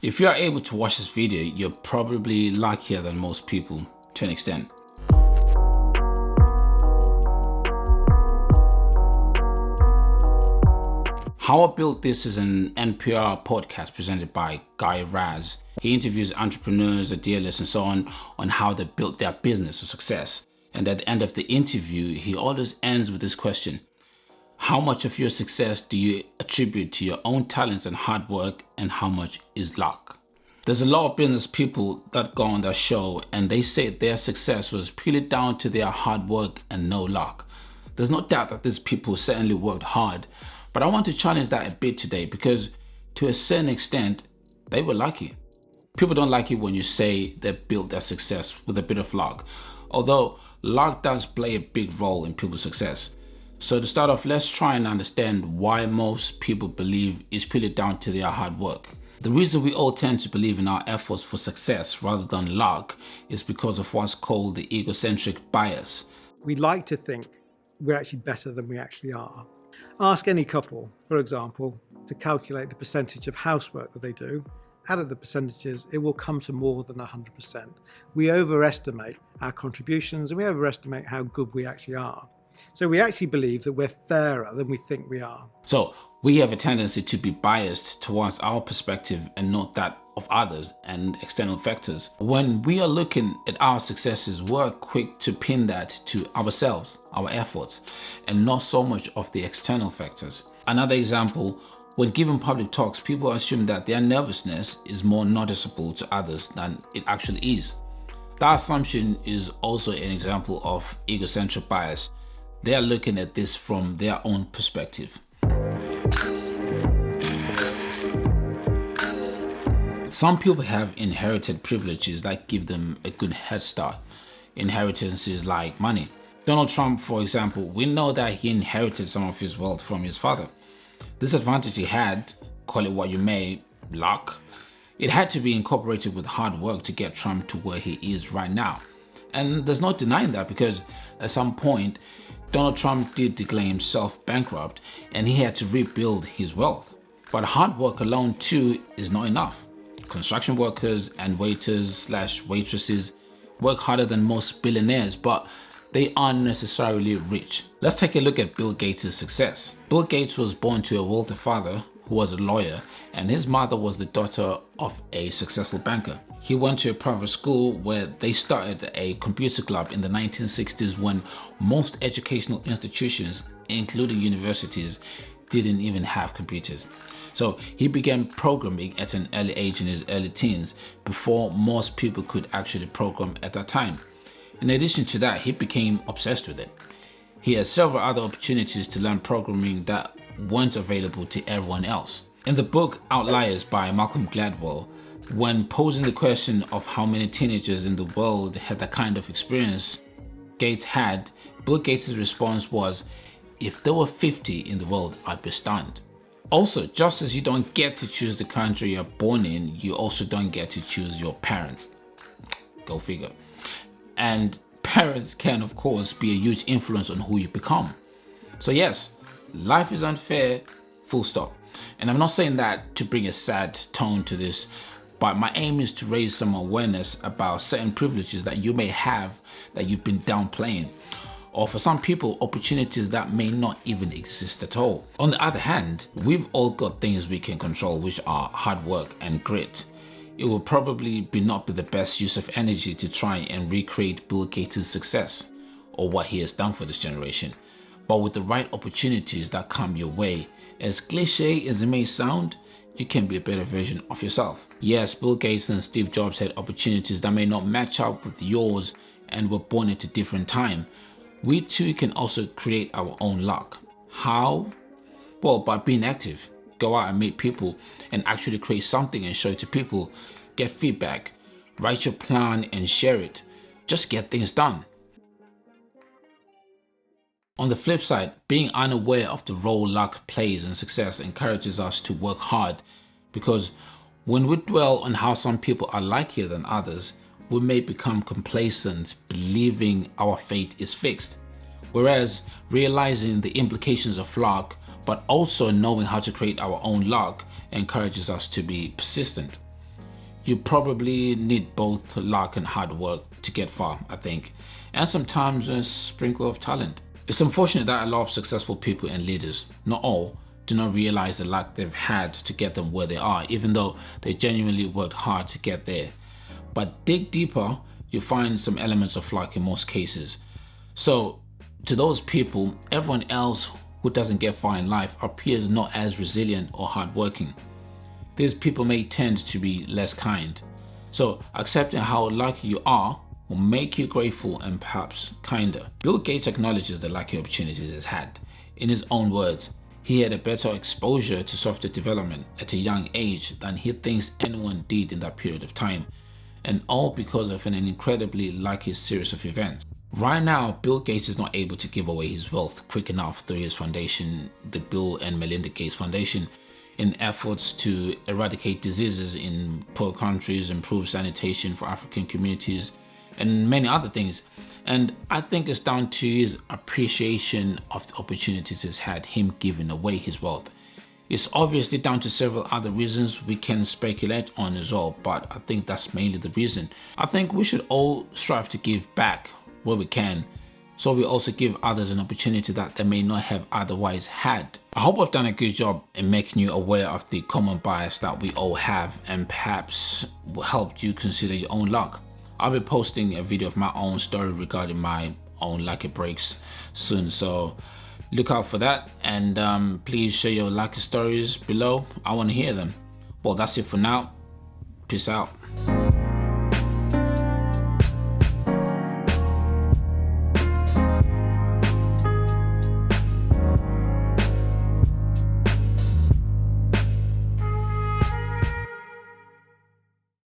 If you are able to watch this video, you're probably luckier than most people to an extent. How I Built This is an NPR podcast presented by Guy Raz. He interviews entrepreneurs, idealists, and so on how they built their business to success. And at the end of the interview, he always ends with this question: how much of your success do you attribute to your own talents and hard work, and how much is luck? There's a lot of business people that go on that show and they say their success was purely down to their hard work and no luck. There's no doubt that these people certainly worked hard, but I want to challenge that a bit today because to a certain extent, they were lucky. People don't like it when you say they built their success with a bit of luck, although luck does play a big role in people's success. So to start off, let's try and understand why most people believe it's purely down to their hard work. The reason we all tend to believe in our efforts for success rather than luck is because of what's called the egocentric bias. We like to think we're actually better than we actually are. Ask any couple, for example, to calculate the percentage of housework that they do. Out of the percentages, it will come to more than 100%. We overestimate our contributions and we overestimate how good we actually are. So we actually believe that we're fairer than we think we are. So we have a tendency to be biased towards our perspective and not that of others and external factors. When we are looking at our successes, we're quick to pin that to ourselves, our efforts, and not so much of the external factors. Another example, when giving public talks, people assume that their nervousness is more noticeable to others than it actually is. That assumption is also an example of egocentric bias. They are looking at this from their own perspective. Some people have inherited privileges that give them a good head start. Inheritances like money. Donald Trump, for example, we know that he inherited some of his wealth from his father. This advantage he had, call it what you may, luck, it had to be incorporated with hard work to get Trump to where he is right now. And there's no denying that because at some point, Donald Trump did declare himself bankrupt and he had to rebuild his wealth. But hard work alone too is not enough. Construction workers and waiters/waitresses work harder than most billionaires, but they aren't necessarily rich. Let's take a look at Bill Gates' success. Bill Gates was born to a wealthy father who was a lawyer, and his mother was the daughter of a successful banker. He went to a private school where they started a computer club in the 1960s when most educational institutions, including universities, didn't even have computers. So he began programming at an early age in his early teens, before most people could actually program at that time. In addition to that, he became obsessed with it. He had several other opportunities to learn programming that weren't available to everyone else. In the book Outliers by Malcom Gladwell, when posing the question of how many teenagers in the world had that kind of experience Gates had, Bill Gates' response was, "If there were 50 in the world, I'd be stunned." Also, just as you don't get to choose the country you're born in, you also don't get to choose your parents. Go figure. And parents can, of course, be a huge influence on who you become. So yes, life is unfair, full stop. And I'm not saying that to bring a sad tone to this, but my aim is to raise some awareness about certain privileges that you may have that you've been downplaying. Or for some people, opportunities that may not even exist at all. On the other hand, we've all got things we can control, which are hard work and grit. It will probably not be the best use of energy to try and recreate Bill Gates' success or what he has done for this generation. But with the right opportunities that come your way, as cliche as it may sound, you can be a better version of yourself. Yes, Bill Gates and Steve Jobs had opportunities that may not match up with yours and were born at a different time. We too can also create our own luck. How? Well, by being active. Go out and meet people and actually create something and show it to people. Get feedback. Write your plan and share it. Just get things done. On the flip side, being unaware of the role luck plays in success encourages us to work hard, because when we dwell on how some people are luckier than others, we may become complacent, believing our fate is fixed. Whereas realizing the implications of luck, but also knowing how to create our own luck, encourages us to be persistent. You probably need both luck and hard work to get far, I think, and sometimes a sprinkle of talent. It's unfortunate that a lot of successful people and leaders, not all, do not realize the luck they've had to get them where they are, even though they genuinely worked hard to get there. But dig deeper, you find some elements of luck in most cases. So to those people, everyone else who doesn't get far in life appears not as resilient or hardworking. These people may tend to be less kind. So accepting how lucky you are will make you grateful and perhaps kinder. Bill Gates acknowledges the lucky opportunities he's had. In his own words, he had a better exposure to software development at a young age than he thinks anyone did in that period of time, and all because of an incredibly lucky series of events. Right now, Bill Gates is not able to give away his wealth quick enough through his foundation, the Bill and Melinda Gates Foundation, in efforts to eradicate diseases in poor countries, improve sanitation for African communities, and many other things. And I think it's down to his appreciation of the opportunities he's had, him giving away his wealth. It's obviously down to several other reasons we can speculate on as well, but I think that's mainly the reason. I think we should all strive to give back where we can, so we also give others an opportunity that they may not have otherwise had. I hope I've done a good job in making you aware of the common bias that we all have, and perhaps helped you consider your own luck. I'll be posting a video of my own story regarding my own lucky breaks soon, so look out for that, and please share your lucky stories below. I want to hear them. Well, that's it for now. Peace out.